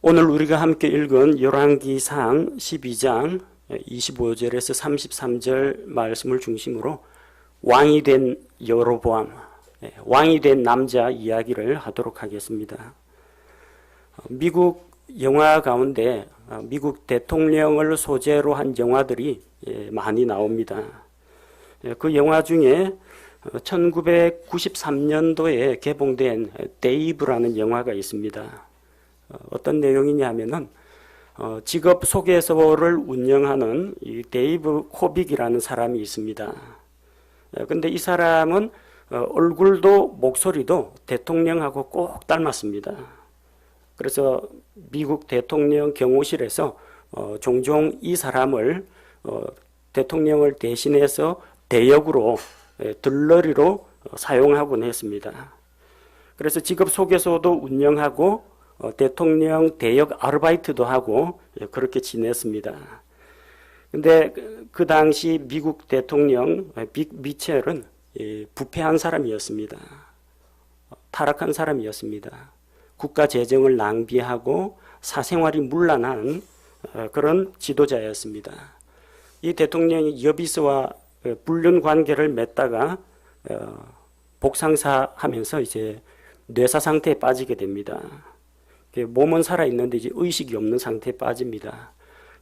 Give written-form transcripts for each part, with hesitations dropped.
오늘 우리가 함께 읽은 열왕기상 12장 25절에서 33절 말씀을 중심으로 왕이 된 여로보암, 왕이 된 남자 이야기를 하도록 하겠습니다. 미국 영화 가운데 미국 대통령을 소재로 한 영화들이 많이 나옵니다. 그 영화 중에 1993년도에 개봉된 데이브라는 영화가 있습니다. 어떤 내용이냐 하면은 직업 소개서를 운영하는 이 데이브 코빅이라는 사람이 있습니다. 근데 이 사람은 얼굴도 목소리도 대통령하고 꼭 닮았습니다. 그래서 미국 대통령 경호실에서 종종 이 사람을 대통령을 대신해서 대역으로 들러리로 사용하곤 했습니다. 그래서 직업 소개서도 운영하고 대통령 대역 아르바이트도 하고 그렇게 지냈습니다. 근데 그 당시 미국 대통령 빅 미첼은 부패한 사람이었습니다. 타락한 사람이었습니다. 국가 재정을 낭비하고 사생활이 문란한 그런 지도자였습니다. 이 대통령이 여비스와 불륜 관계를 맺다가 복상사하면서 이제 뇌사 상태에 빠지게 됩니다. 몸은 살아있는데 이제 의식이 없는 상태에 빠집니다.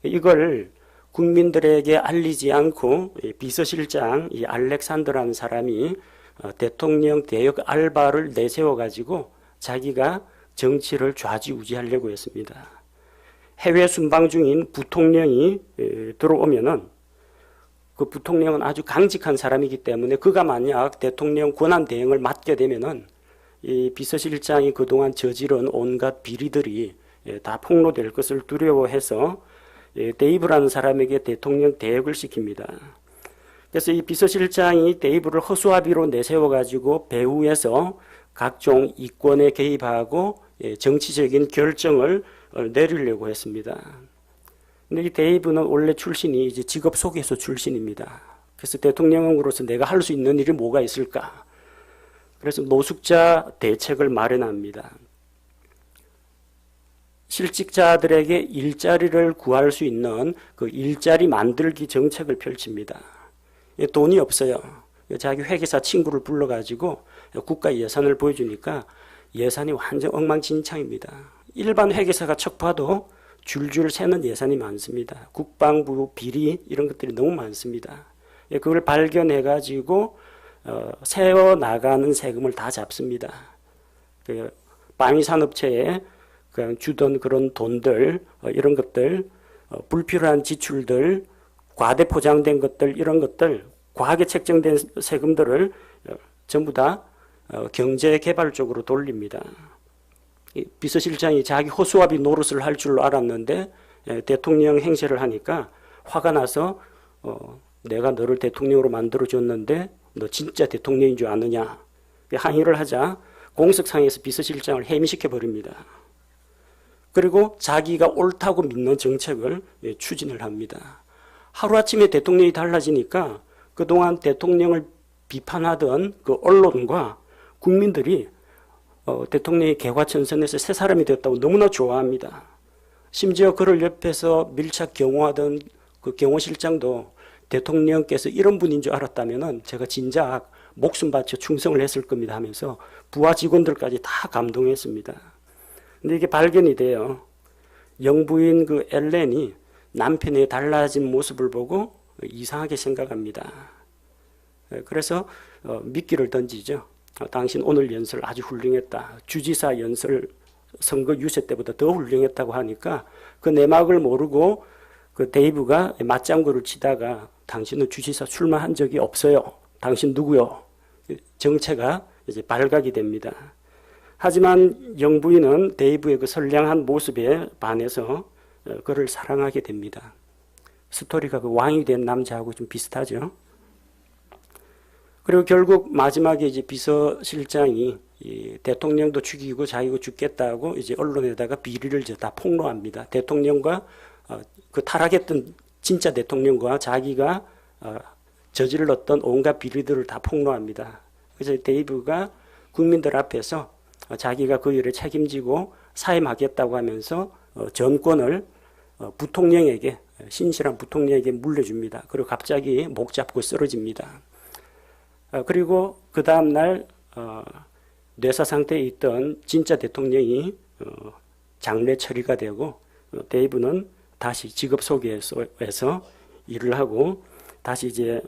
이걸 국민들에게 알리지 않고 비서실장 이 알렉산더라는 사람이 대통령 대역 알바를 내세워가지고 자기가 정치를 좌지우지하려고 했습니다. 해외 순방 중인 부통령이 들어오면은 그 부통령은 아주 강직한 사람이기 때문에 그가 만약 대통령 권한 대행을 맡게 되면은 이 비서실장이 그동안 저지른 온갖 비리들이 다 폭로될 것을 두려워해서 데이브라는 사람에게 대통령 대역을 시킵니다. 그래서 이 비서실장이 데이브를 허수아비로 내세워가지고 배후에서 각종 이권에 개입하고 정치적인 결정을 내리려고 했습니다. 근데 이 데이브는 원래 출신이 이제 직업 소개서 출신입니다. 그래서 대통령으로서 내가 할 수 있는 일이 뭐가 있을까? 그래서 노숙자 대책을 마련합니다. 실직자들에게 일자리를 구할 수 있는 그 일자리 만들기 정책을 펼칩니다. 돈이 없어요. 자기 회계사 친구를 불러가지고 국가 예산을 보여주니까 예산이 완전 엉망진창입니다. 일반 회계사가 척 봐도 줄줄 새는 예산이 많습니다. 국방부 비리 이런 것들이 너무 많습니다. 그걸 발견해가지고 세워나가는 세금을 다 잡습니다. 방위산업체에 그냥 주던 그런 돈들, 이런 것들, 불필요한 지출들, 과대 포장된 것들, 이런 것들, 과하게 책정된 세금들을 전부 다 경제개발 쪽으로 돌립니다. 비서실장이 자기 허수아비 노릇을 할 줄 알았는데 대통령 행세를 하니까 화가 나서 내가 너를 대통령으로 만들어줬는데 너 진짜 대통령인 줄 아느냐 항의를 하자 공석상에서 비서실장을 해임시켜버립니다. 그리고 자기가 옳다고 믿는 정책을 추진을 합니다. 하루아침에 대통령이 달라지니까 그동안 대통령을 비판하던 그 언론과 국민들이 대통령이 개과천선해서 새 사람이 됐다고 너무나 좋아합니다. 심지어 그를 옆에서 밀착 경호하던 그 경호실장도 대통령께서 이런 분인 줄 알았다면 제가 진작 목숨 바쳐 충성을 했을 겁니다 하면서 부하 직원들까지 다 감동했습니다. 근데 이게 발견이 돼요. 영부인 그 엘렌이 남편의 달라진 모습을 보고 이상하게 생각합니다. 그래서 미끼를 던지죠. 당신 오늘 연설 아주 훌륭했다. 주지사 연설 선거 유세 때보다 더 훌륭했다고 하니까 그 내막을 모르고 그 데이브가 맞장구를 치다가 당신은 주지사 출마한 적이 없어요. 당신 누구요? 정체가 이제 발각이 됩니다. 하지만 영부인은 데이브의 그 선량한 모습에 반해서 그를 사랑하게 됩니다. 스토리가 그 왕이 된 남자하고 좀 비슷하죠. 그리고 결국 마지막에 이제 비서실장이 대통령도 죽이고 자기가 죽겠다고 이제 언론에다가 비리를 이제 다 폭로합니다. 대통령과 그 타락했던 진짜 대통령과 자기가 저질렀던 온갖 비리들을 다 폭로합니다. 그래서 데이브가 국민들 앞에서 자기가 그 일을 책임지고 사임하겠다고 하면서 전권을 부통령에게, 신실한 부통령에게 물려줍니다. 그리고 갑자기 목 잡고 쓰러집니다. 그리고 그 다음날 뇌사 상태에 있던 진짜 대통령이 장례 처리가 되고 데이브는 다시 직업 소개에서 일을 하고 다시 이제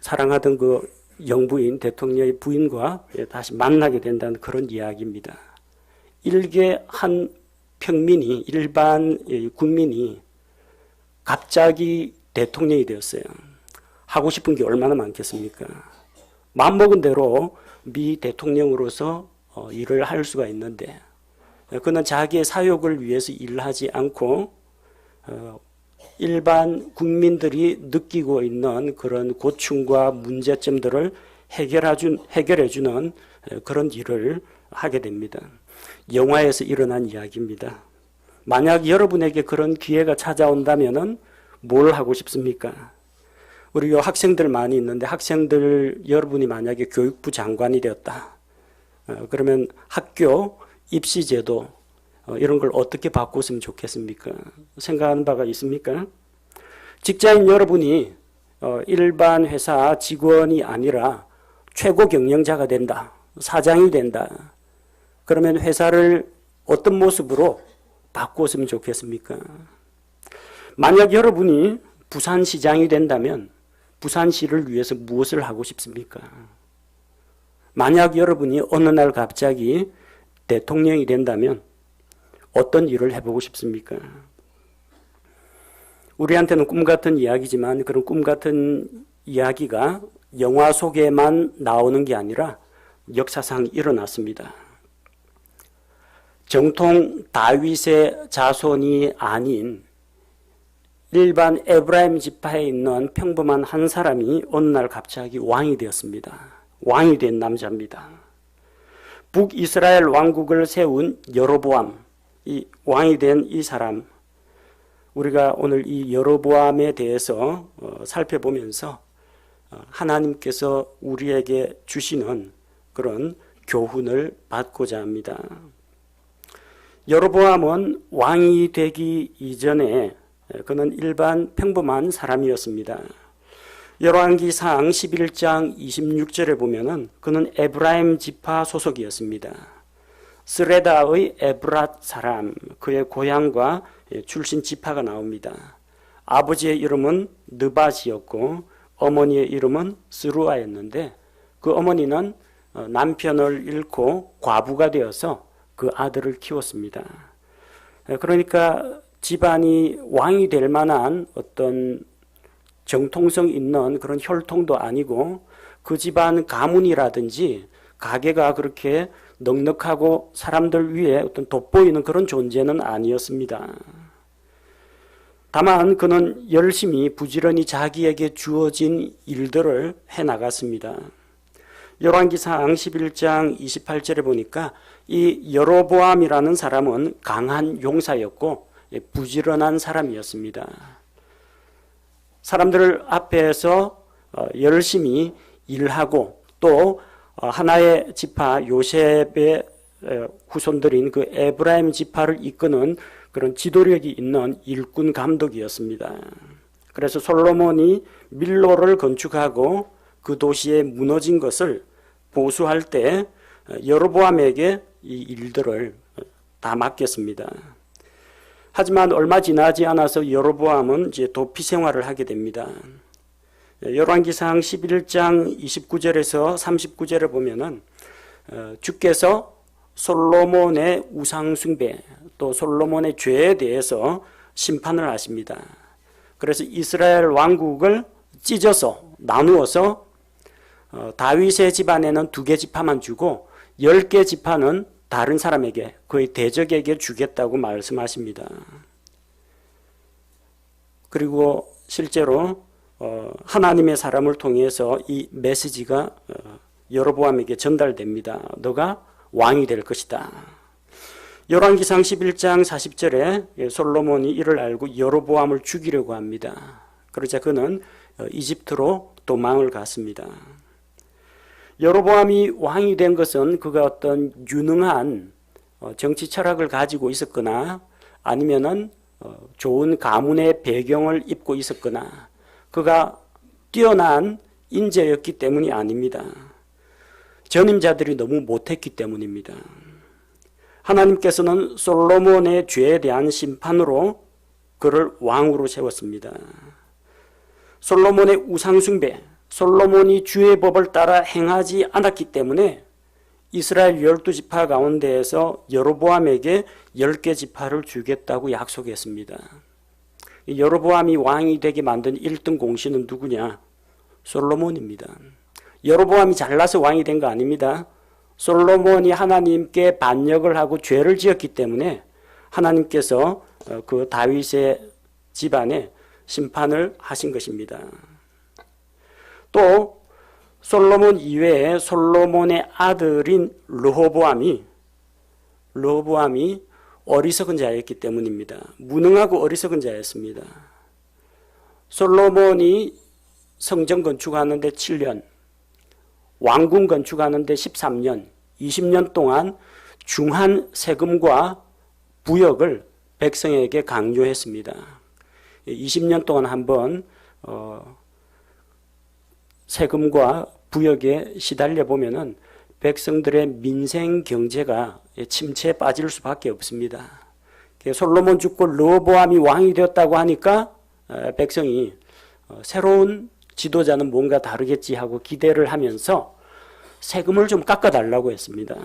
사랑하던 그 영부인 대통령의 부인과 다시 만나게 된다는 그런 이야기입니다. 일개 한 평민이, 일반 국민이 갑자기 대통령이 되었어요. 하고 싶은 게 얼마나 많겠습니까? 마음먹은 대로 미 대통령으로서 일을 할 수가 있는데 그는 자기의 사욕을 위해서 일하지 않고 일반 국민들이 느끼고 있는 그런 고충과 문제점들을 해결해주는 그런 일을 하게 됩니다. 영화에서 일어난 이야기입니다. 만약 여러분에게 그런 기회가 찾아온다면 뭘 하고 싶습니까? 우리 학생들 많이 있는데 학생들 여러분이 만약에 교육부 장관이 되었다. 그러면 학교 입시제도 이런 걸 어떻게 바꿨으면 좋겠습니까? 생각하는 바가 있습니까? 직장인 여러분이 일반 회사 직원이 아니라 최고 경영자가 된다. 사장이 된다. 그러면 회사를 어떤 모습으로 바꿨으면 좋겠습니까? 만약 여러분이 부산시장이 된다면 부산시를 위해서 무엇을 하고 싶습니까? 만약 여러분이 어느 날 갑자기 대통령이 된다면 어떤 일을 해보고 싶습니까? 우리한테는 꿈 같은 이야기지만 그런 꿈 같은 이야기가 영화 속에만 나오는 게 아니라 역사상 일어났습니다. 정통 다윗의 자손이 아닌 일반 에브라임 지파에 있는 평범한 한 사람이 어느 날 갑자기 왕이 되었습니다. 왕이 된 남자입니다. 북이스라엘 왕국을 세운 여로보암, 이 왕이 된 이 사람, 우리가 오늘 이 여로보암에 대해서 살펴보면서 하나님께서 우리에게 주시는 그런 교훈을 받고자 합니다. 여로보암은 왕이 되기 이전에 그는 일반 평범한 사람이었습니다. 열왕기상 11장 26절에 보면은 그는 에브라임 지파 소속이었습니다. 스레다의 에브랏 사람, 그의 고향과 출신 지파가 나옵니다. 아버지의 이름은 느밧이었고 어머니의 이름은 스루아였는데 그 어머니는 남편을 잃고 과부가 되어서 그 아들을 키웠습니다. 그러니까 집안이 왕이 될 만한 어떤 정통성 있는 그런 혈통도 아니고 그 집안 가문이라든지 가게가 그렇게 넉넉하고 사람들 위에 어떤 돋보이는 그런 존재는 아니었습니다. 다만 그는 열심히 부지런히 자기에게 주어진 일들을 해나갔습니다. 열왕기상 11장 28절에 보니까 이 여로보암이라는 사람은 강한 용사였고 부지런한 사람이었습니다. 사람들 앞에서 열심히 일하고 또 하나의 지파 요셉의 후손들인 그 에브라임 지파를 이끄는 그런 지도력이 있는 일꾼 감독이었습니다. 그래서 솔로몬이 밀로를 건축하고 그 도시에 무너진 것을 보수할 때 여로보암에게 이 일들을 다 맡겼습니다. 하지만 얼마 지나지 않아서 여로보암은 이제 도피 생활을 하게 됩니다. 열왕기상 11장 29절에서 39절에 보면은 주께서 솔로몬의 우상 숭배 또 솔로몬의 죄에 대해서 심판을 하십니다. 그래서 이스라엘 왕국을 찢어서 나누어서 다윗의 집안에는 2개 지파만 주고 10개 지파는 다른 사람에게 그의 대적에게 주겠다고 말씀하십니다. 그리고 실제로 하나님의 사람을 통해서 이 메시지가 여로보암에게 전달됩니다. 너가 왕이 될 것이다. 열왕기상 11장 40절에 솔로몬이 이를 알고 여로보암을 죽이려고 합니다. 그러자 그는 이집트로 도망을 갔습니다. 여로보암이 왕이 된 것은 그가 어떤 유능한 정치 철학을 가지고 있었거나 아니면은 좋은 가문의 배경을 입고 있었거나 그가 뛰어난 인재였기 때문이 아닙니다. 전임자들이 너무 못했기 때문입니다. 하나님께서는 솔로몬의 죄에 대한 심판으로 그를 왕으로 세웠습니다. 솔로몬의 우상숭배, 솔로몬이 주의 법을 따라 행하지 않았기 때문에 이스라엘 12지파 가운데에서 여로보암에게 10개 지파를 주겠다고 약속했습니다. 여로보암이 왕이 되게 만든 1등 공신은 누구냐? 솔로몬입니다. 여로보암이 잘나서 왕이 된 거 아닙니다. 솔로몬이 하나님께 반역을 하고 죄를 지었기 때문에 하나님께서 그 다윗의 집안에 심판을 하신 것입니다. 또 솔로몬 이외에 솔로몬의 아들인 르호보암이 어리석은 자였기 때문입니다. 무능하고 어리석은 자였습니다. 솔로몬이 성전 건축하는데 7년, 왕궁 건축하는데 13년, 20년 동안 중한 세금과 부역을 백성에게 강요했습니다. 20년 동안 한번 세금과 부역에 시달려 보면은 백성들의 민생 경제가 침체에 빠질 수밖에 없습니다. 솔로몬 죽고 르호보암이 왕이 되었다고 하니까 백성이 새로운 지도자는 뭔가 다르겠지 하고 기대를 하면서 세금을 좀 깎아달라고 했습니다.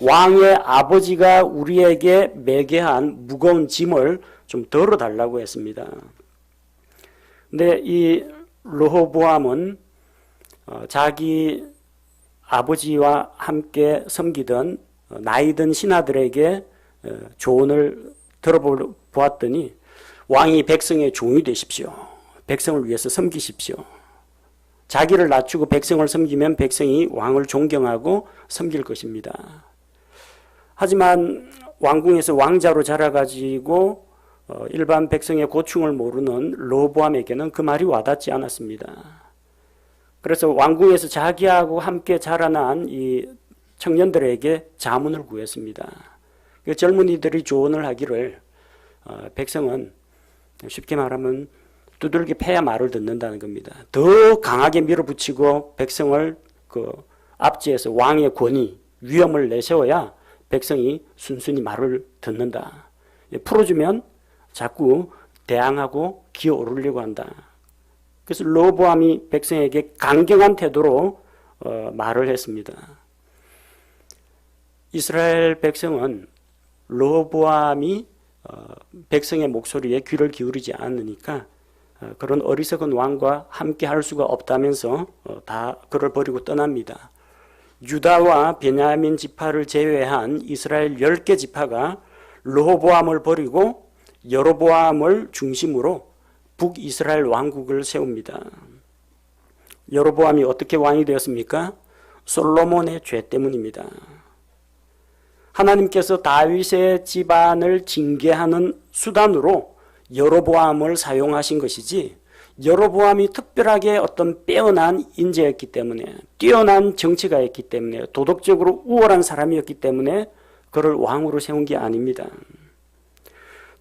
왕의 아버지가 우리에게 매게 한 무거운 짐을 좀 덜어달라고 했습니다. 근데 이 르호보암은 자기 아버지와 함께 섬기던 나이든 신하들에게 조언을 들어보았더니 왕이 백성의 종이 되십시오. 백성을 위해서 섬기십시오. 자기를 낮추고 백성을 섬기면 백성이 왕을 존경하고 섬길 것입니다. 하지만 왕궁에서 왕자로 자라가지고 일반 백성의 고충을 모르는 르호보암에게는 그 말이 와닿지 않았습니다. 그래서 왕궁에서 자기하고 함께 자라난 이 청년들에게 자문을 구했습니다. 젊은이들이 조언을 하기를 백성은 쉽게 말하면 두들겨 패야 말을 듣는다는 겁니다. 더 강하게 밀어붙이고 백성을 그 압제해서 왕의 권위, 위엄을 내세워야 백성이 순순히 말을 듣는다. 풀어주면 자꾸 대항하고 기어오르려고 한다. 그래서 르호보암이 백성에게 강경한 태도로 말을 했습니다. 이스라엘 백성은 르호보암이 백성의 목소리에 귀를 기울이지 않으니까 그런 어리석은 왕과 함께 할 수가 없다면서 다 그를 버리고 떠납니다. 유다와 베냐민 지파를 제외한 이스라엘 10개 지파가 르호보암을 버리고 여로보암을 중심으로 북이스라엘 왕국을 세웁니다. 여로보암이 어떻게 왕이 되었습니까? 솔로몬의 죄 때문입니다. 하나님께서 다윗의 집안을 징계하는 수단으로 여로보암을 사용하신 것이지 여로보암이 특별하게 어떤 빼어난 인재였기 때문에 뛰어난 정치가였기 때문에 도덕적으로 우월한 사람이었기 때문에 그를 왕으로 세운 게 아닙니다.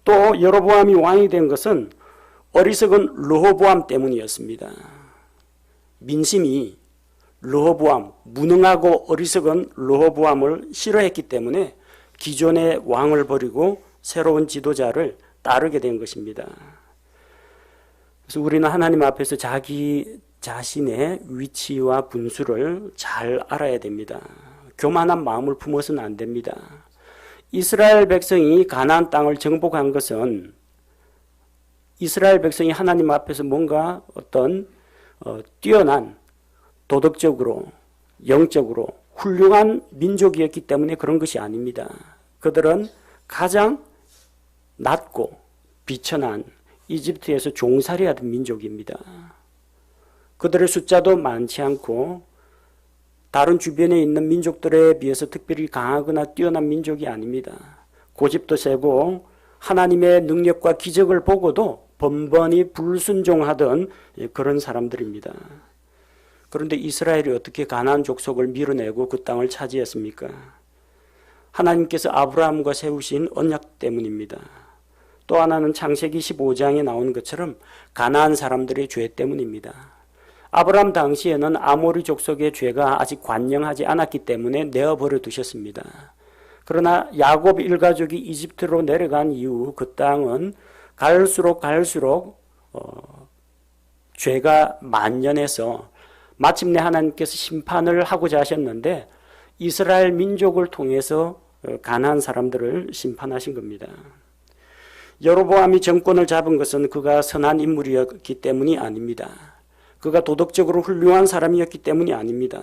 또 여로보암이 왕이 된 것은 어리석은 르호보암 때문이었습니다. 민심이 르호보암, 무능하고 어리석은 르호보암을 싫어했기 때문에 기존의 왕을 버리고 새로운 지도자를 따르게 된 것입니다. 그래서 우리는 하나님 앞에서 자기 자신의 위치와 분수를 잘 알아야 됩니다. 교만한 마음을 품어서는 안 됩니다. 이스라엘 백성이 가나안 땅을 정복한 것은 이스라엘 백성이 하나님 앞에서 뭔가 어떤 뛰어난 도덕적으로 영적으로 훌륭한 민족이었기 때문에 그런 것이 아닙니다. 그들은 가장 낮고 비천한 이집트에서 종살이하던 민족입니다. 그들의 숫자도 많지 않고 다른 주변에 있는 민족들에 비해서 특별히 강하거나 뛰어난 민족이 아닙니다. 고집도 세고 하나님의 능력과 기적을 보고도 번번이 불순종하던 그런 사람들입니다. 그런데 이스라엘이 어떻게 가나안 족속을 밀어내고 그 땅을 차지했습니까? 하나님께서 아브라함과 세우신 언약 때문입니다. 또 하나는 창세기 15장에 나오는 것처럼 가나안 사람들의 죄 때문입니다. 아브라함 당시에는 아모리 족속의 죄가 아직 관영하지 않았기 때문에 내어버려 두셨습니다. 그러나 야곱 일가족이 이집트로 내려간 이후 그 땅은 갈수록 죄가 만연해서 마침내 하나님께서 심판을 하고자 하셨는데 이스라엘 민족을 통해서 가나안 사람들을 심판하신 겁니다. 여로보암이 정권을 잡은 것은 그가 선한 인물이었기 때문이 아닙니다. 그가 도덕적으로 훌륭한 사람이었기 때문이 아닙니다.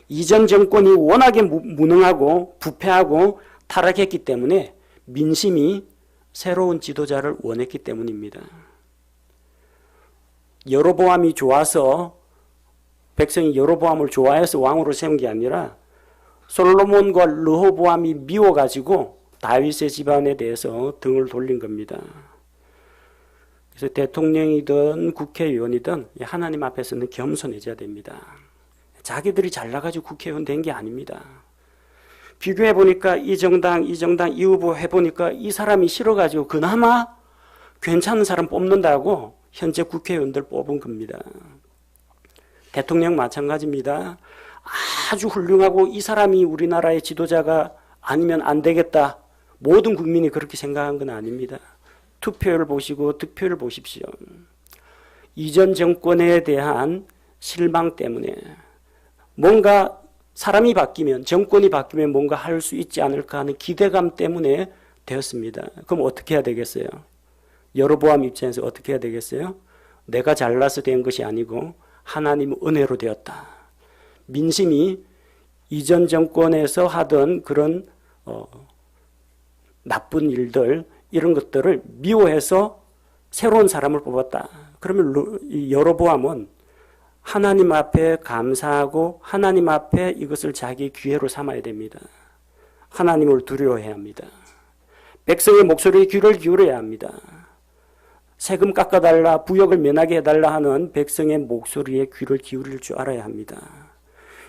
이전 정권이 워낙에 무능하고 부패하고 타락했기 때문에 민심이 새로운 지도자를 원했기 때문입니다. 여로보암이 좋아서 백성이 여로보암을 좋아해서 왕으로 세운 게 아니라 솔로몬과 르호보암이 미워가지고 다윗의 집안에 대해서 등을 돌린 겁니다. 그래서 대통령이든 국회의원이든 하나님 앞에서는 겸손해져야 됩니다. 자기들이 잘나가지고 국회의원 된 게 아닙니다. 비교해보니까 이 정당, 이 후보 해보니까 이 사람이 싫어가지고 그나마 괜찮은 사람 뽑는다고 현재 국회의원들 뽑은 겁니다. 대통령 마찬가지입니다. 아주 훌륭하고 이 사람이 우리나라의 지도자가 아니면 안 되겠다. 모든 국민이 그렇게 생각한 건 아닙니다. 투표를 보시고 득표를 보십시오. 이전 정권에 대한 실망 때문에 뭔가 사람이 바뀌면, 정권이 바뀌면 뭔가 할 수 있지 않을까 하는 기대감 때문에 되었습니다. 그럼 어떻게 해야 되겠어요? 여로보암 입장에서 어떻게 해야 되겠어요? 내가 잘나서 된 것이 아니고 하나님 은혜로 되었다. 민심이 이전 정권에서 하던 그런 나쁜 일들, 이런 것들을 미워해서 새로운 사람을 뽑았다. 그러면 여로보암은 하나님 앞에 감사하고 하나님 앞에 이것을 자기 기회로 삼아야 됩니다. 하나님을 두려워해야 합니다. 백성의 목소리에 귀를 기울여야 합니다. 세금 깎아달라, 부역을 면하게 해달라 하는 백성의 목소리에 귀를 기울일 줄 알아야 합니다.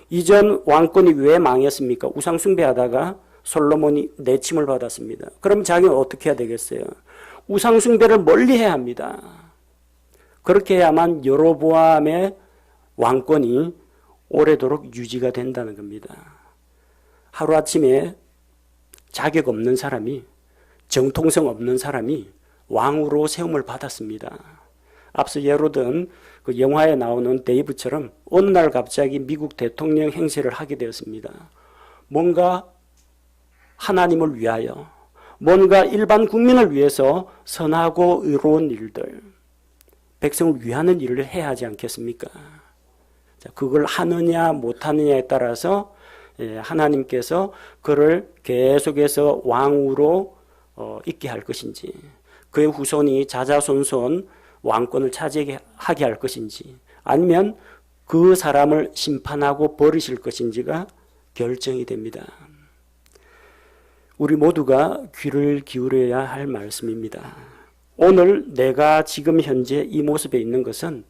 이전 왕권이 왜 망했습니까? 우상 숭배하다가 솔로몬이 내침을 받았습니다. 그럼 자기는 어떻게 해야 되겠어요? 우상 숭배를 멀리 해야 합니다. 그렇게 해야만 여로보암의 왕권이 오래도록 유지가 된다는 겁니다. 하루아침에 자격 없는 사람이, 정통성 없는 사람이 왕으로 세움을 받았습니다. 앞서 예로든 그 영화에 나오는 데이브처럼 어느 날 갑자기 미국 대통령 행세를 하게 되었습니다. 뭔가 하나님을 위하여, 뭔가 일반 국민을 위해서 선하고 의로운 일들, 백성을 위하는 일을 해야 하지 않겠습니까? 그걸 하느냐 못하느냐에 따라서 하나님께서 그를 계속해서 왕으로 있게 할 것인지, 그의 후손이 자자손손 왕권을 차지하게 할 것인지, 아니면 그 사람을 심판하고 버리실 것인지가 결정이 됩니다. 우리 모두가 귀를 기울여야 할 말씀입니다. 오늘 내가 지금 현재 이 모습에 있는 것은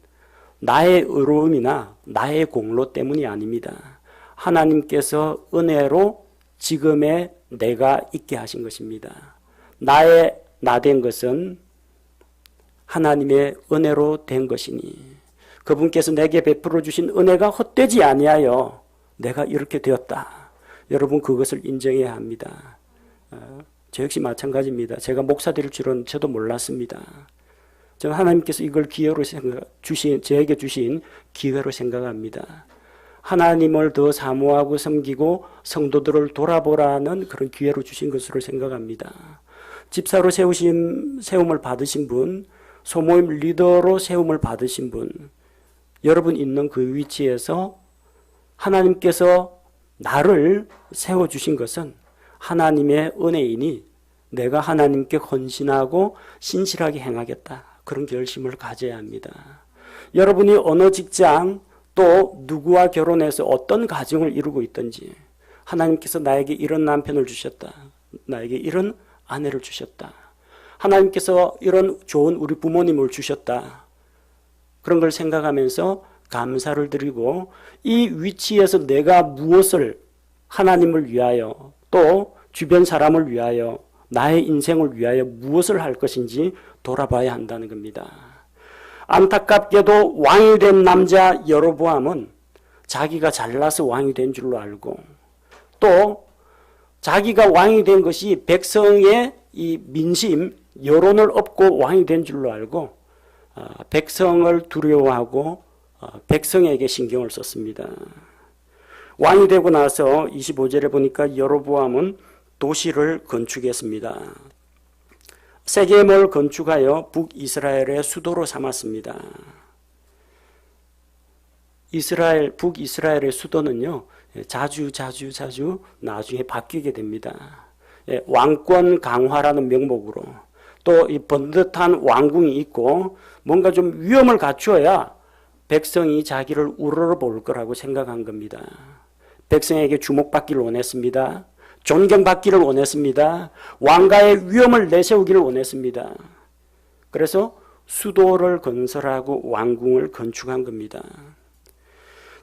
나의 의로움이나 나의 공로 때문이 아닙니다. 하나님께서 은혜로 지금의 내가 있게 하신 것입니다. 나 된 것은 하나님의 은혜로 된 것이니 그분께서 내게 베풀어 주신 은혜가 헛되지 아니하여 내가 이렇게 되었다. 여러분 그것을 인정해야 합니다. 저 역시 마찬가지입니다. 제가 목사 될 줄은 저도 몰랐습니다. 저는 하나님께서 이걸 기회로 저에게 주신 기회로 생각합니다. 하나님을 더 사모하고 섬기고 성도들을 돌아보라는 그런 기회로 주신 것으로 생각합니다. 집사로 세움을 받으신 분, 소모임 리더로 세움을 받으신 분, 여러분 있는 그 위치에서 하나님께서 나를 세워주신 것은 하나님의 은혜이니 내가 하나님께 헌신하고 신실하게 행하겠다. 그런 결심을 가져야 합니다. 여러분이 어느 직장 또 누구와 결혼해서 어떤 가정을 이루고 있든지 하나님께서 나에게 이런 남편을 주셨다. 나에게 이런 아내를 주셨다. 하나님께서 이런 좋은 우리 부모님을 주셨다. 그런 걸 생각하면서 감사를 드리고 이 위치에서 내가 무엇을 하나님을 위하여 또 주변 사람을 위하여 나의 인생을 위하여 무엇을 할 것인지 돌아봐야 한다는 겁니다. 안타깝게도 왕이 된 남자 여로보암은 자기가 잘나서 왕이 된 줄로 알고 또 자기가 왕이 된 것이 백성의 이 민심, 여론을 얻고 왕이 된 줄로 알고 백성을 두려워하고 백성에게 신경을 썼습니다. 왕이 되고 나서 25절에 보니까 여로보암은 도시를 건축했습니다. 세겜을 건축하여 북이스라엘의 수도로 삼았습니다. 북이스라엘의 수도는요, 자주 나중에 바뀌게 됩니다. 왕권 강화라는 명목으로 또 이 번듯한 왕궁이 있고 뭔가 좀 위험을 갖추어야 백성이 자기를 우러러볼 거라고 생각한 겁니다. 백성에게 주목받기를 원했습니다. 존경받기를 원했습니다. 왕가의 위엄을 내세우기를 원했습니다. 그래서 수도를 건설하고 왕궁을 건축한 겁니다.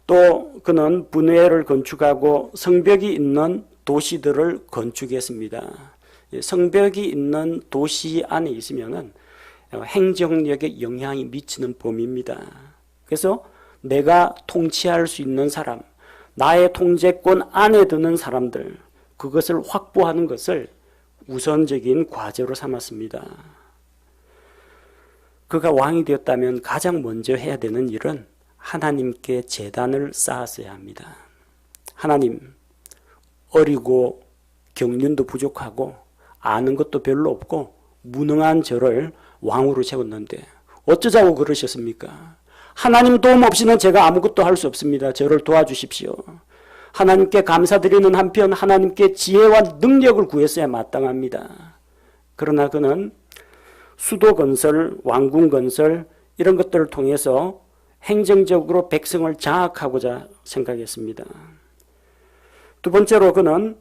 또 그는 분회를 건축하고 성벽이 있는 도시들을 건축했습니다. 성벽이 있는 도시 안에 있으면은 행정력에 영향이 미치는 범위입니다. 그래서 내가 통치할 수 있는 사람, 나의 통제권 안에 드는 사람들, 그것을 확보하는 것을 우선적인 과제로 삼았습니다. 그가 왕이 되었다면 가장 먼저 해야 되는 일은 하나님께 제단을 쌓았어야 합니다. 하나님, 어리고 경륜도 부족하고 아는 것도 별로 없고 무능한 저를 왕으로 세웠는데 어쩌자고 그러셨습니까? 하나님 도움 없이는 제가 아무것도 할 수 없습니다. 저를 도와주십시오. 하나님께 감사드리는 한편 하나님께 지혜와 능력을 구했어야 마땅합니다. 그러나 그는 수도 건설, 왕궁 건설 이런 것들을 통해서 행정적으로 백성을 장악하고자 생각했습니다. 두 번째로 그는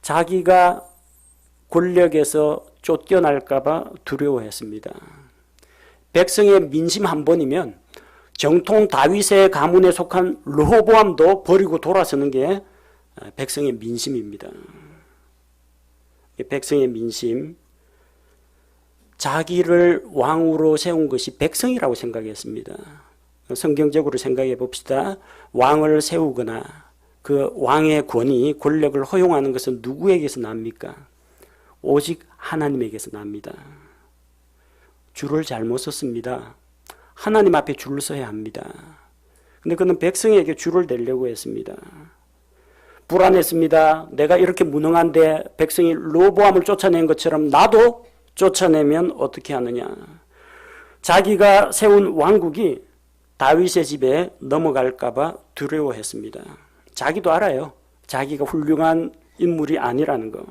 자기가 권력에서 쫓겨날까 봐 두려워했습니다. 백성의 민심 한 번이면 정통 다윗의 가문에 속한 르호보암도 버리고 돌아서는 게 백성의 민심입니다. 백성의 민심, 자기를 왕으로 세운 것이 백성이라고 생각했습니다. 성경적으로 생각해 봅시다. 왕을 세우거나 그 왕의 권위, 권력을 허용하는 것은 누구에게서 납니까? 오직 하나님에게서 납니다. 줄을 잘못 섰습니다. 하나님 앞에 줄을 서야 합니다. 근데 그는 백성에게 줄을 대려고 했습니다. 불안했습니다. 내가 이렇게 무능한데 백성이 르호보암을 쫓아낸 것처럼 나도 쫓아내면 어떻게 하느냐. 자기가 세운 왕국이 다윗의 집에 넘어갈까 봐 두려워했습니다. 자기도 알아요. 자기가 훌륭한 인물이 아니라는 거.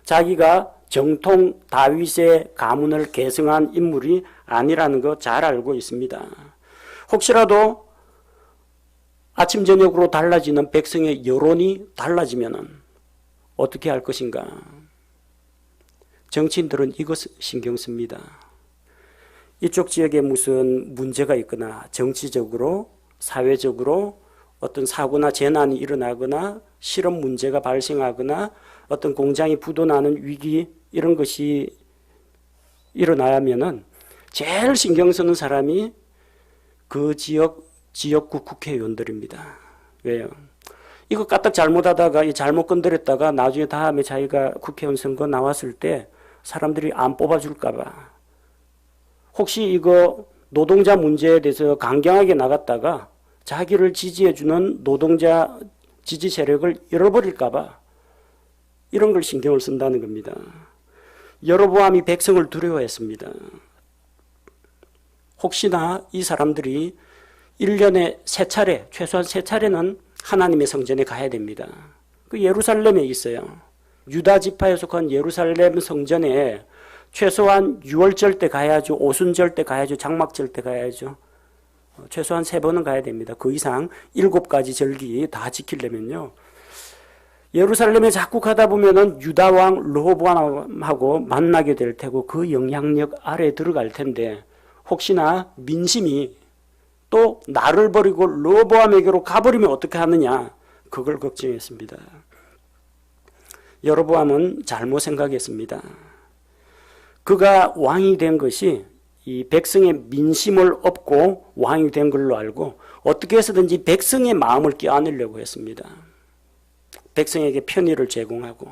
자기가 정통 다윗의 가문을 계승한 인물이 아니라는 거 잘 알고 있습니다. 혹시라도 아침 저녁으로 달라지는 백성의 여론이 달라지면 어떻게 할 것인가? 정치인들은 이것 신경 씁니다. 이쪽 지역에 무슨 문제가 있거나 정치적으로, 사회적으로 어떤 사고나 재난이 일어나거나 실업 문제가 발생하거나 어떤 공장이 부도나는 위기 이런 것이 일어나면은 제일 신경 쓰는 사람이 그 지역구 국회의원들입니다. 왜요? 이거 까딱 잘못하다가 잘못 건드렸다가 나중에 다음에 자기가 국회의원 선거 나왔을 때 사람들이 안 뽑아줄까 봐. 혹시 이거 노동자 문제에 대해서 강경하게 나갔다가 자기를 지지해주는 노동자 지지 세력을 잃어버릴까 봐 이런 걸 신경을 쓴다는 겁니다. 여로보암이 백성을 두려워했습니다. 혹시나 이 사람들이 1년에 3차례, 최소한 3차례는 하나님의 성전에 가야 됩니다. 그 예루살렘에 있어요. 유다 지파에 속한 예루살렘 성전에 최소한 6월절 때 가야죠. 오순절 때 가야죠. 장막절 때 가야죠. 최소한 3번은 가야 됩니다. 그 이상 7가지 절기 다 지키려면요. 예루살렘에 자꾸 가다 보면은 유다 왕 르호보암하고 만나게 될 테고 그 영향력 아래에 들어갈 텐데 혹시나 민심이 또 나를 버리고 르호보암에게로 가버리면 어떻게 하느냐 그걸 걱정했습니다. 여로보암은 잘못 생각했습니다. 그가 왕이 된 것이 이 백성의 민심을 얻고 왕이 된 걸로 알고 어떻게 해서든지 백성의 마음을 껴안으려고 했습니다. 백성에게 편의를 제공하고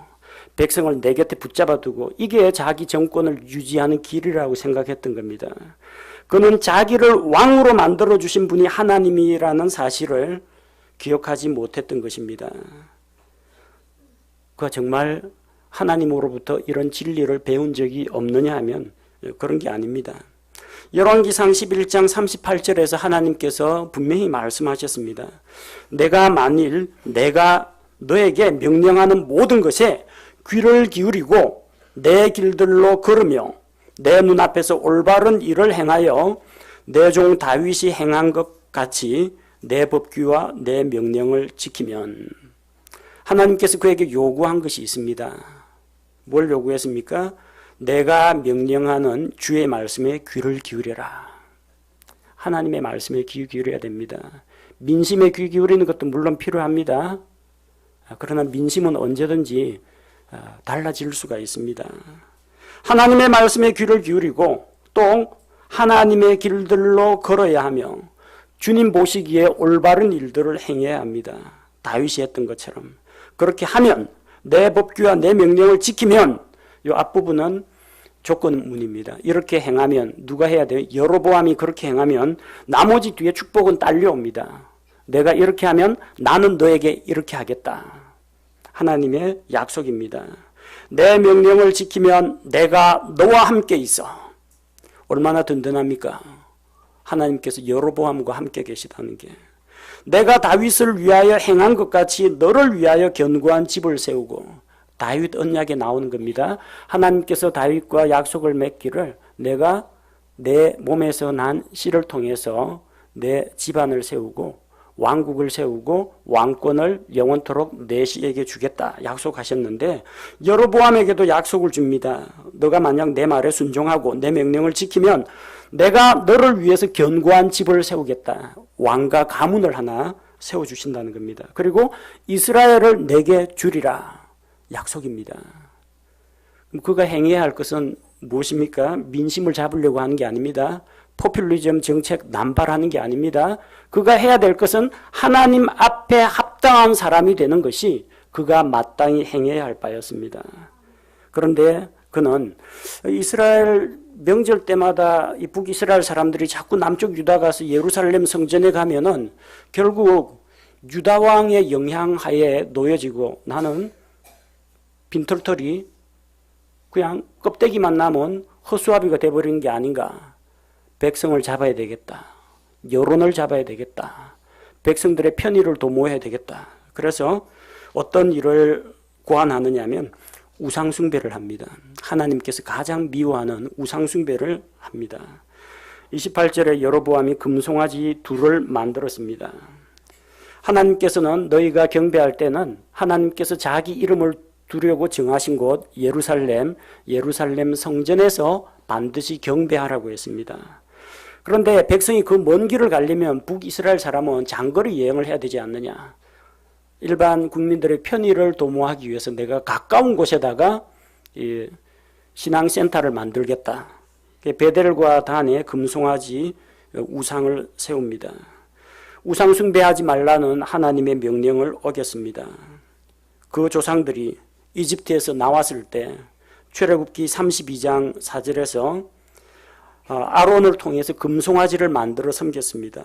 백성을 내 곁에 붙잡아 두고 이게 자기 정권을 유지하는 길이라고 생각했던 겁니다. 그는 자기를 왕으로 만들어 주신 분이 하나님이라는 사실을 기억하지 못했던 것입니다. 그가 정말 하나님으로부터 이런 진리를 배운 적이 없느냐 하면 그런 게 아닙니다. 열왕기상 11장 38절에서 하나님께서 분명히 말씀하셨습니다. 내가 만일 내가 너에게 명령하는 모든 것에 귀를 기울이고 내 길들로 걸으며 내 눈앞에서 올바른 일을 행하여 내 종 다윗이 행한 것 같이 내 법규와 내 명령을 지키면, 하나님께서 그에게 요구한 것이 있습니다. 뭘 요구했습니까? 내가 명령하는 주의 말씀에 귀를 기울여라. 하나님의 말씀에 귀 기울여야 됩니다. 민심에 귀 기울이는 것도 물론 필요합니다. 그러나 민심은 언제든지 달라질 수가 있습니다. 하나님의 말씀에 귀를 기울이고 또 하나님의 길들로 걸어야 하며 주님 보시기에 올바른 일들을 행해야 합니다. 다윗이 했던 것처럼. 그렇게 하면, 내 법규와 내 명령을 지키면, 이 앞부분은 조건문입니다. 이렇게 행하면 누가 해야 돼요? 여로보암이 그렇게 행하면 나머지 뒤에 축복은 딸려옵니다. 내가 이렇게 하면 나는 너에게 이렇게 하겠다. 하나님의 약속입니다. 내 명령을 지키면 내가 너와 함께 있어. 얼마나 든든합니까? 하나님께서 여로보암과 함께 계시다는 게. 내가 다윗을 위하여 행한 것 같이 너를 위하여 견고한 집을 세우고, 다윗 언약에 나오는 겁니다. 하나님께서 다윗과 약속을 맺기를 내가 내 몸에서 난 씨를 통해서 내 집안을 세우고 왕국을 세우고 왕권을 영원토록 내 씨에게 주겠다 약속하셨는데, 여로보암에게도 약속을 줍니다. 너가 만약 내 말에 순종하고 내 명령을 지키면 내가 너를 위해서 견고한 집을 세우겠다. 왕과 가문을 하나 세워주신다는 겁니다. 그리고 이스라엘을 내게 주리라. 약속입니다. 그가 행해야 할 것은 무엇입니까? 민심을 잡으려고 하는 게 아닙니다. 포퓰리즘 정책 남발하는 게 아닙니다. 그가 해야 될 것은 하나님 앞에 합당한 사람이 되는 것이 그가 마땅히 행해야 할 바였습니다. 그런데 그는 이스라엘 명절 때마다 이 북이스라엘 사람들이 자꾸 남쪽 유다 가서 예루살렘 성전에 가면은 결국 유다 왕의 영향하에 놓여지고 나는 빈털털이 그냥 껍데기만 남은 허수아비가 돼버린 게 아닌가. 백성을 잡아야 되겠다. 여론을 잡아야 되겠다. 백성들의 편의를 도모해야 되겠다. 그래서 어떤 일을 고안하느냐 하면 우상숭배를 합니다. 하나님께서 가장 미워하는 우상숭배를 합니다. 28절에 여로보암이 금송아지 둘을 만들었습니다. 하나님께서는 너희가 경배할 때는 하나님께서 자기 이름을 두려고 정하신 곳 예루살렘 성전에서 반드시 경배하라고 했습니다. 그런데 백성이 그 먼 길을 가려면 북이스라엘 사람은 장거리 여행을 해야 되지 않느냐. 일반 국민들의 편의를 도모하기 위해서 내가 가까운 곳에다가 신앙센터를 만들겠다. 베델과 단에 금송아지 우상을 세웁니다. 우상 숭배하지 말라는 하나님의 명령을 어겼습니다. 그 조상들이 이집트에서 나왔을 때 출애굽기 32장 4절에서 아론을 통해서 금송아지를 만들어 섬겼습니다.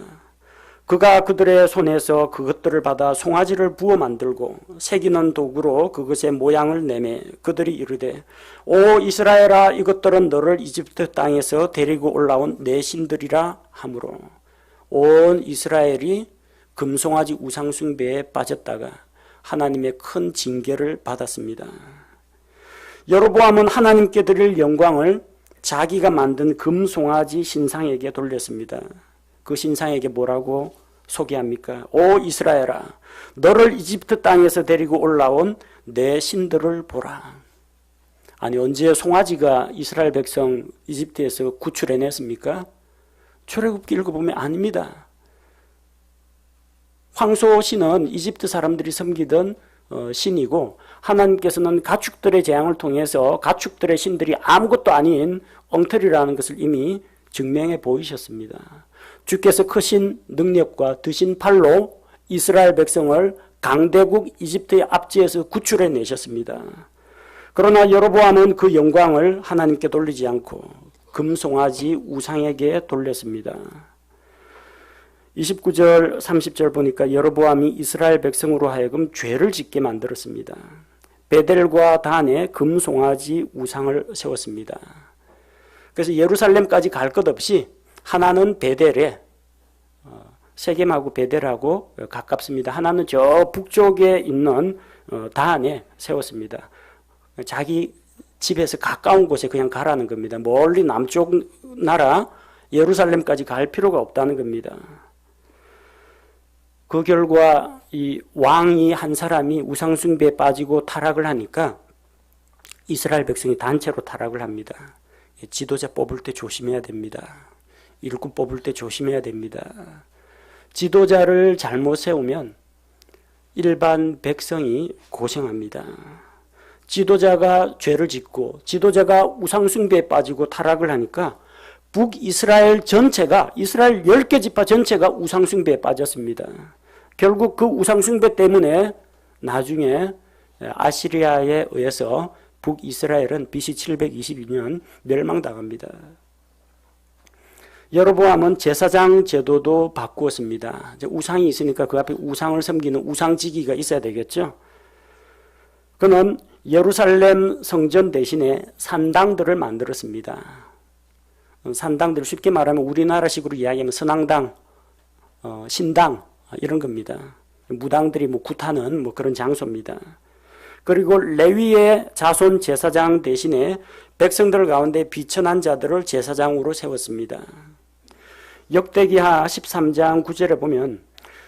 그가 그들의 손에서 그것들을 받아 송아지를 부어 만들고 새기는 도구로 그것의 모양을 내매 그들이 이르되 오 이스라엘아 이것들은 너를 이집트 땅에서 데리고 올라온 내 신들이라 하므로 온 이스라엘이 금송아지 우상 숭배에 빠졌다가 하나님의 큰 징계를 받았습니다. 여로보암은 하나님께 드릴 영광을 자기가 만든 금송아지 신상에게 돌렸습니다. 그 신상에게 뭐라고 소개합니까? 오 이스라엘아 너를 이집트 땅에서 데리고 올라온 내 신들을 보라. 아니 언제 송아지가 이스라엘 백성 이집트에서 구출해냈습니까? 출애굽기 읽어보면 아닙니다. 황소신은 이집트 사람들이 섬기던 신이고 하나님께서는 가축들의 재앙을 통해서 가축들의 신들이 아무것도 아닌 엉터리라는 것을 이미 증명해 보이셨습니다. 주께서 크신 능력과 드신 팔로 이스라엘 백성을 강대국 이집트의 압제에서 구출해 내셨습니다. 그러나 여로보암은 그 영광을 하나님께 돌리지 않고 금송아지 우상에게 돌렸습니다. 29절 30절 보니까 여로보암이 이스라엘 백성으로 하여금 죄를 짓게 만들었습니다. 베델과 단에 금송아지 우상을 세웠습니다. 그래서 예루살렘까지 갈 것 없이 하나는 베델에, 세겜하고 베델하고 가깝습니다. 하나는 저 북쪽에 있는 단에 세웠습니다. 자기 집에서 가까운 곳에 그냥 가라는 겁니다. 멀리 남쪽 나라 예루살렘까지 갈 필요가 없다는 겁니다. 그 결과 이 왕이 한 사람이 우상숭배에 빠지고 타락을 하니까 이스라엘 백성이 단체로 타락을 합니다. 지도자 뽑을 때 조심해야 됩니다. 일꾼 뽑을 때 조심해야 됩니다. 지도자를 잘못 세우면 일반 백성이 고생합니다. 지도자가 죄를 짓고 지도자가 우상숭배에 빠지고 타락을 하니까 북이스라엘 전체가, 이스라엘 10개 지파 전체가 우상숭배에 빠졌습니다. 결국 그 우상숭배 때문에 나중에 아시리아에 의해서 북이스라엘은 BC 722년 멸망당합니다. 여로보암은 제사장 제도도 바꾸었습니다. 우상이 있으니까 그 앞에 우상을 섬기는 우상지기가 있어야 되겠죠. 그는 예루살렘 성전 대신에 산당들을 만들었습니다. 산당들 쉽게 말하면 우리나라식으로 이야기하면 선앙당, 신당 이런 겁니다. 무당들이 굿하는 그런 장소입니다. 그리고 레위의 자손 제사장 대신에 백성들 가운데 비천한 자들을 제사장으로 세웠습니다. 역대기하 13장 9절에 보면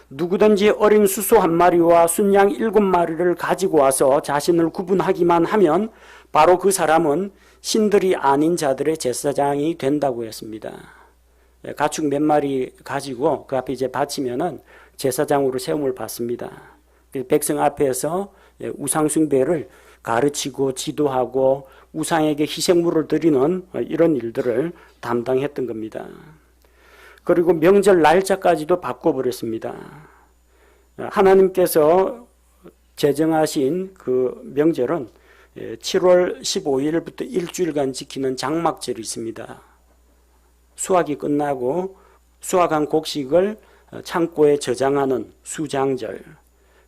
누구든지 어린 수소 한 마리와 순양 7마리를 가지고 와서 자신을 구분하기만 하면 바로 그 사람은 신들이 아닌 자들의 제사장이 된다고 했습니다. 가축 몇 마리 가지고 그 앞에 이제 바치면은 제사장으로 세움을 받습니다. 백성 앞에서 우상숭배를 가르치고 지도하고 우상에게 희생물을 드리는 이런 일들을 담당했던 겁니다. 그리고 명절 날짜까지도 바꿔버렸습니다. 하나님께서 제정하신 그 명절은 7월 15일부터 일주일간 지키는 장막절이 있습니다. 수확이 끝나고 수확한 곡식을 창고에 저장하는 수장절,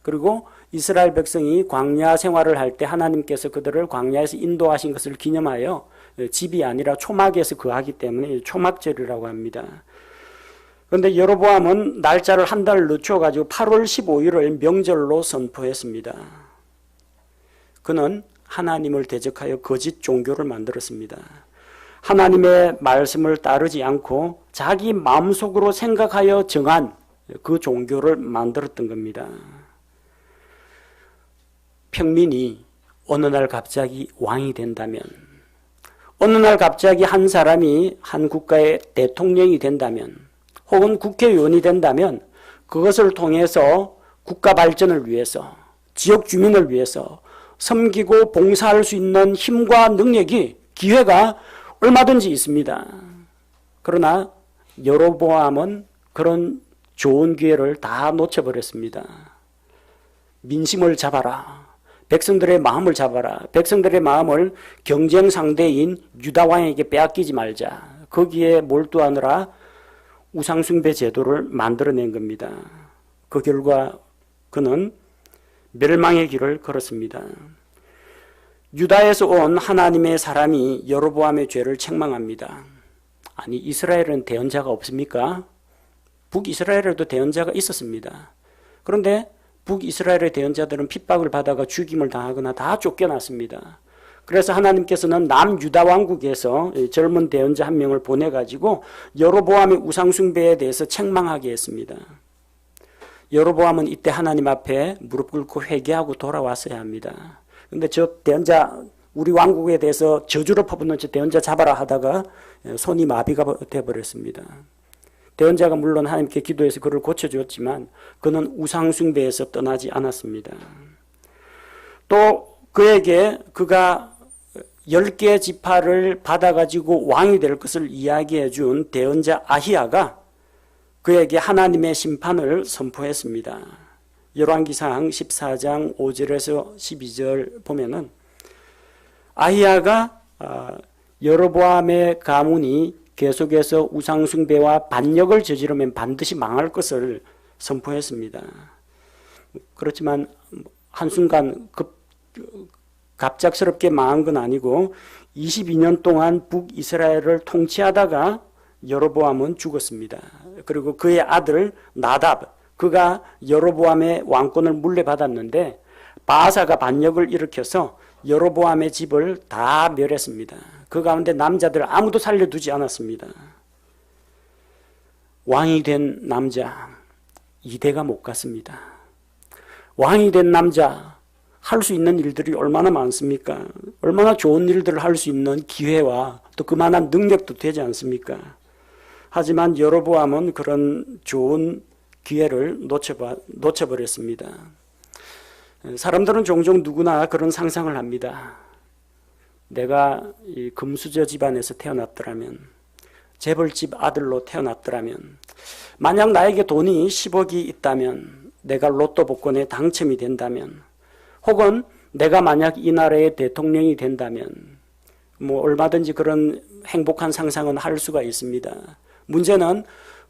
그리고 이스라엘 백성이 광야 생활을 할 때 하나님께서 그들을 광야에서 인도하신 것을 기념하여 집이 아니라 초막에서 거하기 때문에 초막절이라고 합니다. 그런데 여로보암은 날짜를 한 달 늦춰가지고 8월 15일을 명절로 선포했습니다. 그는 하나님을 대적하여 거짓 종교를 만들었습니다. 하나님의 말씀을 따르지 않고 자기 마음속으로 생각하여 정한 그 종교를 만들었던 겁니다. 평민이 어느 날 갑자기 왕이 된다면, 어느 날 갑자기 한 사람이 한 국가의 대통령이 된다면, 혹은 국회의원이 된다면 그것을 통해서 국가 발전을 위해서, 지역 주민을 위해서 섬기고 봉사할 수 있는 힘과 능력이, 기회가 얼마든지 있습니다. 그러나 여로보암은 그런 좋은 기회를 다 놓쳐버렸습니다. 민심을 잡아라. 백성들의 마음을 잡아라. 백성들의 마음을 경쟁 상대인 유다왕에게 빼앗기지 말자. 거기에 몰두하느라 우상숭배 제도를 만들어낸 겁니다. 그 결과 그는 멸망의 길을 걸었습니다. 유다에서 온 하나님의 사람이 여로보암의 죄를 책망합니다. 아니, 이스라엘은 대언자가 없습니까? 북이스라엘에도 대언자가 있었습니다. 그런데 북이스라엘의 대언자들은 핍박을 받아가 죽임을 당하거나 다 쫓겨났습니다. 그래서 하나님께서는 남유다 왕국에서 젊은 대언자 한 명을 보내가지고 여로보암의 우상숭배에 대해서 책망하게 했습니다. 여로보암은 이때 하나님 앞에 무릎 꿇고 회개하고 돌아왔어야 합니다. 근데 저 대언자, 우리 왕국에 대해서 저주를 퍼붓는 저 대언자 잡아라 하다가 손이 마비가 되어버렸습니다. 대언자가 물론 하나님께 기도해서 그를 고쳐주었지만 그는 우상숭배에서 떠나지 않았습니다. 또 그에게 그가 10개 지파를 받아가지고 왕이 될 것을 이야기해 준 대언자 아히야가 그에게 하나님의 심판을 선포했습니다. 열왕기상 14장 5절에서 12절 보면은 아히야가 여로보암의 가문이 계속해서 우상숭배와 반역을 저지르면 반드시 망할 것을 선포했습니다. 그렇지만 한순간 갑작스럽게 망한 건 아니고 22년 동안 북이스라엘을 통치하다가 여로보암은 죽었습니다. 그리고 그의 아들 나답, 그가 여로보암의 왕권을 물려받았는데 바아사가 반역을 일으켜서 여로보암의 집을 다 멸했습니다. 그 가운데 남자들 아무도 살려두지 않았습니다. 왕이 된 남자 이대가 못 갔습니다. 왕이 된 남자 할 수 있는 일들이 얼마나 많습니까? 얼마나 좋은 일들을 할 수 있는 기회와 또 그만한 능력도 되지 않습니까? 하지만 여로보암은 그런 좋은 기회를 놓쳐버렸습니다. 사람들은 종종 누구나 그런 상상을 합니다. 내가 이 금수저 집안에서 태어났더라면, 재벌집 아들로 태어났더라면, 만약 나에게 돈이 10억이 있다면, 내가 로또 복권에 당첨이 된다면, 혹은 내가 만약 이 나라의 대통령이 된다면, 얼마든지 그런 행복한 상상은 할 수가 있습니다. 문제는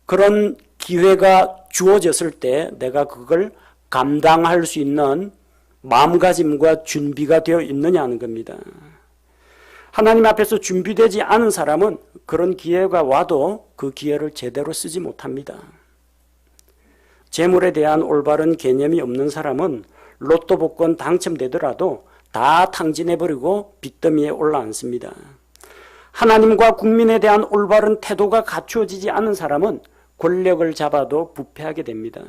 그런 기회가 주어졌을 때 내가 그걸 감당할 수 있는 마음가짐과 준비가 되어 있느냐는 겁니다. 하나님 앞에서 준비되지 않은 사람은 그런 기회가 와도 그 기회를 제대로 쓰지 못합니다. 재물에 대한 올바른 개념이 없는 사람은 로또 복권 당첨되더라도 다 탕진해버리고 빚더미에 올라앉습니다. 하나님과 국민에 대한 올바른 태도가 갖추어지지 않은 사람은 권력을 잡아도 부패하게 됩니다.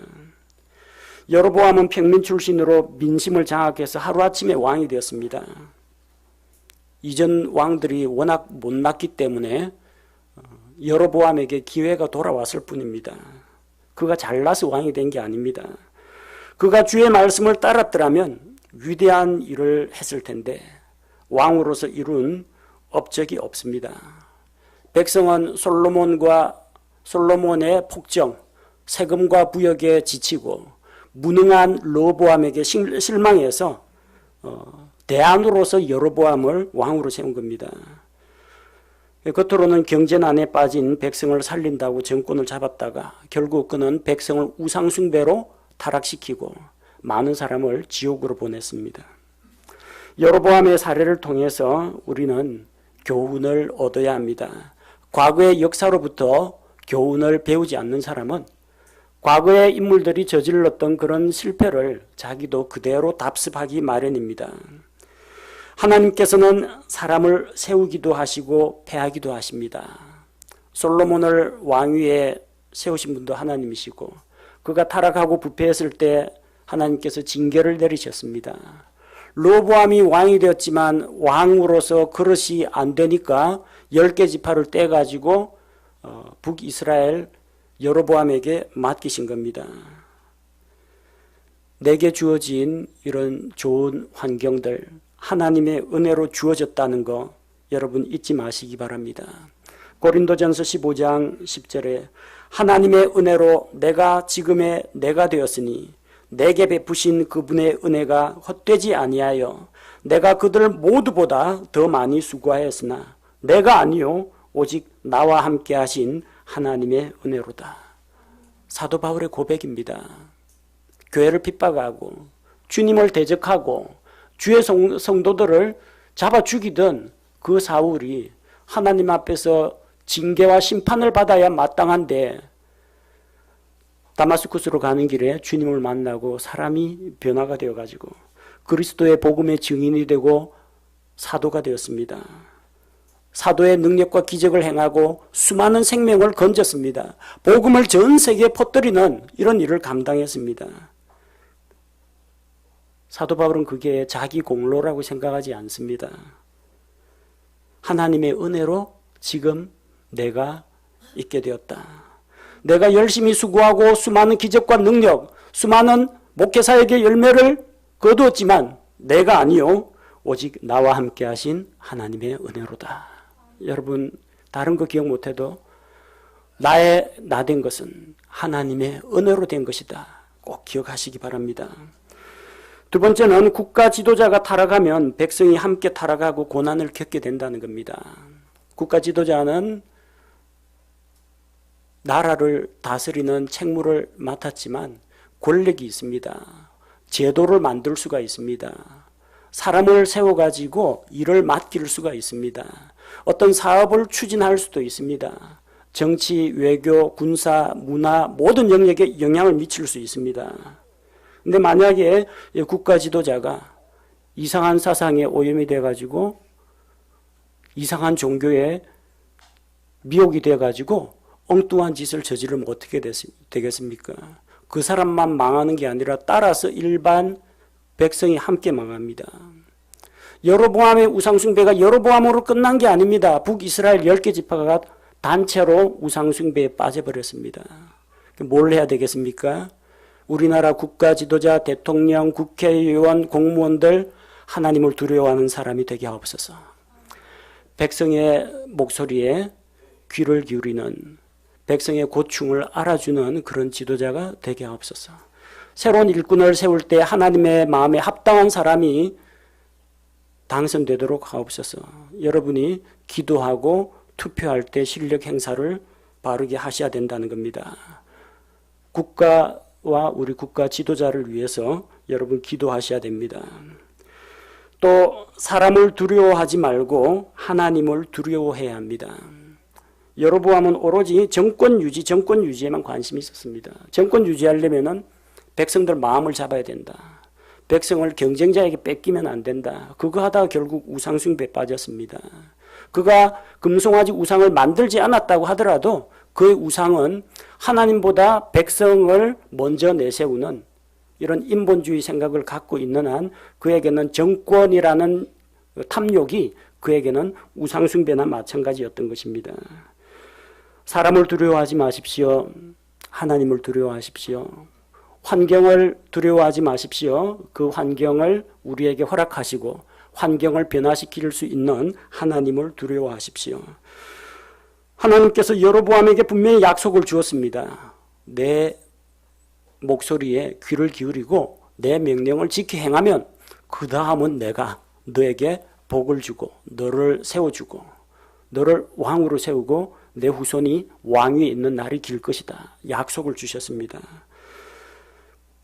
여로보암은 평민 출신으로 민심을 장악해서 하루아침에 왕이 되었습니다. 이전 왕들이 워낙 못났기 때문에 여로보암에게 기회가 돌아왔을 뿐입니다. 그가 잘나서 왕이 된 게 아닙니다. 그가 주의 말씀을 따랐더라면 위대한 일을 했을 텐데 왕으로서 이룬 업적이 없습니다. 백성은 솔로몬의 폭정, 세금과 부역에 지치고 무능한 르호보암에게 실망해서 대안으로서 여로보암을 왕으로 세운 겁니다. 겉으로는 경제난에 빠진 백성을 살린다고 정권을 잡았다가 결국 그는 백성을 우상숭배로 타락시키고 많은 사람을 지옥으로 보냈습니다. 여로보암의 사례를 통해서 우리는 교훈을 얻어야 합니다. 과거의 역사로부터 교훈을 배우지 않는 사람은 과거의 인물들이 저질렀던 그런 실패를 자기도 그대로 답습하기 마련입니다. 하나님께서는 사람을 세우기도 하시고 패하기도 하십니다. 솔로몬을 왕위에 세우신 분도 하나님이시고 그가 타락하고 부패했을 때 하나님께서 징계를 내리셨습니다. 르호보암이 왕이 되었지만 왕으로서 그릇이 안 되니까 10개 지파를 떼가지고 북이스라엘 여로보암에게 맡기신 겁니다. 내게 주어진 이런 좋은 환경들 하나님의 은혜로 주어졌다는 거 여러분 잊지 마시기 바랍니다. 고린도전서 15장 10절에 하나님의 은혜로 내가 지금의 내가 되었으니 내게 베푸신 그분의 은혜가 헛되지 아니하여 내가 그들 모두보다 더 많이 수고하였으나 내가 아니요 오직 나와 함께 하신 하나님의 은혜로다. 사도 바울의 고백입니다. 교회를 핍박하고 주님을 대적하고 주의 성도들을 잡아 죽이던 그 사울이 하나님 앞에서 징계와 심판을 받아야 마땅한데 다마스쿠스로 가는 길에 주님을 만나고 사람이 변화가 되어가지고 그리스도의 복음의 증인이 되고 사도가 되었습니다. 사도의 능력과 기적을 행하고 수많은 생명을 건졌습니다. 복음을 전 세계에 퍼뜨리는 이런 일을 감당했습니다. 사도 바울은 그게 자기 공로라고 생각하지 않습니다. 하나님의 은혜로 지금 내가 있게 되었다. 내가 열심히 수고하고 수많은 기적과 능력, 수많은 목회사에게 열매를 거두었지만 내가 아니요 오직 나와 함께 하신 하나님의 은혜로다. 여러분 다른 거 기억 못해도 나 된 것은 하나님의 은혜로 된 것이다. 꼭 기억하시기 바랍니다. 두 번째는 국가 지도자가 타락하면 백성이 함께 타락하고 고난을 겪게 된다는 겁니다. 국가 지도자는 나라를 다스리는 책무를 맡았지만 권력이 있습니다. 제도를 만들 수가 있습니다. 사람을 세워가지고 일을 맡길 수가 있습니다. 어떤 사업을 추진할 수도 있습니다. 정치, 외교, 군사, 문화 모든 영역에 영향을 미칠 수 있습니다. 근데 만약에 국가 지도자가 이상한 사상에 오염이 돼가지고 이상한 종교에 미혹이 돼가지고 엉뚱한 짓을 저지르면 어떻게 되겠습니까? 그 사람만 망하는 게 아니라 따라서 일반 백성이 함께 망합니다. 여로보암의 우상숭배가 여로보암으로 끝난 게 아닙니다. 북이스라엘 10개 지파가 단체로 우상숭배에 빠져버렸습니다. 뭘 해야 되겠습니까? 우리나라 국가 지도자, 대통령, 국회의원, 공무원들 하나님을 두려워하는 사람이 되게 하옵소서. 백성의 목소리에 귀를 기울이는, 백성의 고충을 알아주는 그런 지도자가 되게 하옵소서. 새로운 일꾼을 세울 때 하나님의 마음에 합당한 사람이 당선되도록 하옵소서. 여러분이 기도하고 투표할 때 실력 행사를 바르게 하셔야 된다는 겁니다. 국가와 우리 국가 지도자를 위해서 여러분 기도하셔야 됩니다. 또 사람을 두려워하지 말고 하나님을 두려워해야 합니다. 여로보암은 오로지 정권 유지에만 관심이 있었습니다. 정권 유지하려면은 백성들 마음을 잡아야 된다. 백성을 경쟁자에게 뺏기면 안 된다. 그거 하다가 결국 우상숭배에 빠졌습니다. 그가 금송아지 우상을 만들지 않았다고 하더라도 그의 우상은 하나님보다 백성을 먼저 내세우는 이런 인본주의 생각을 갖고 있는 한 그에게는 정권이라는 탐욕이 그에게는 우상숭배나 마찬가지였던 것입니다. 사람을 두려워하지 마십시오. 하나님을 두려워하십시오. 환경을 두려워하지 마십시오. 그 환경을 우리에게 허락하시고 환경을 변화시킬 수 있는 하나님을 두려워하십시오. 하나님께서 여로보암에게 분명히 약속을 주었습니다. 내 목소리에 귀를 기울이고 내 명령을 지켜 행하면 그 다음은 내가 너에게 복을 주고 너를 세워주고 너를 왕으로 세우고 내 후손이 왕위에 있는 날이 길 것이다. 약속을 주셨습니다.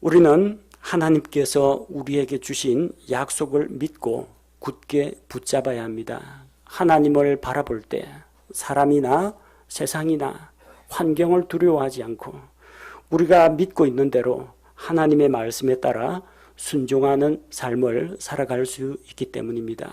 우리는 하나님께서 우리에게 주신 약속을 믿고 굳게 붙잡아야 합니다. 하나님을 바라볼 때 사람이나 세상이나 환경을 두려워하지 않고 우리가 믿고 있는 대로 하나님의 말씀에 따라 순종하는 삶을 살아갈 수 있기 때문입니다.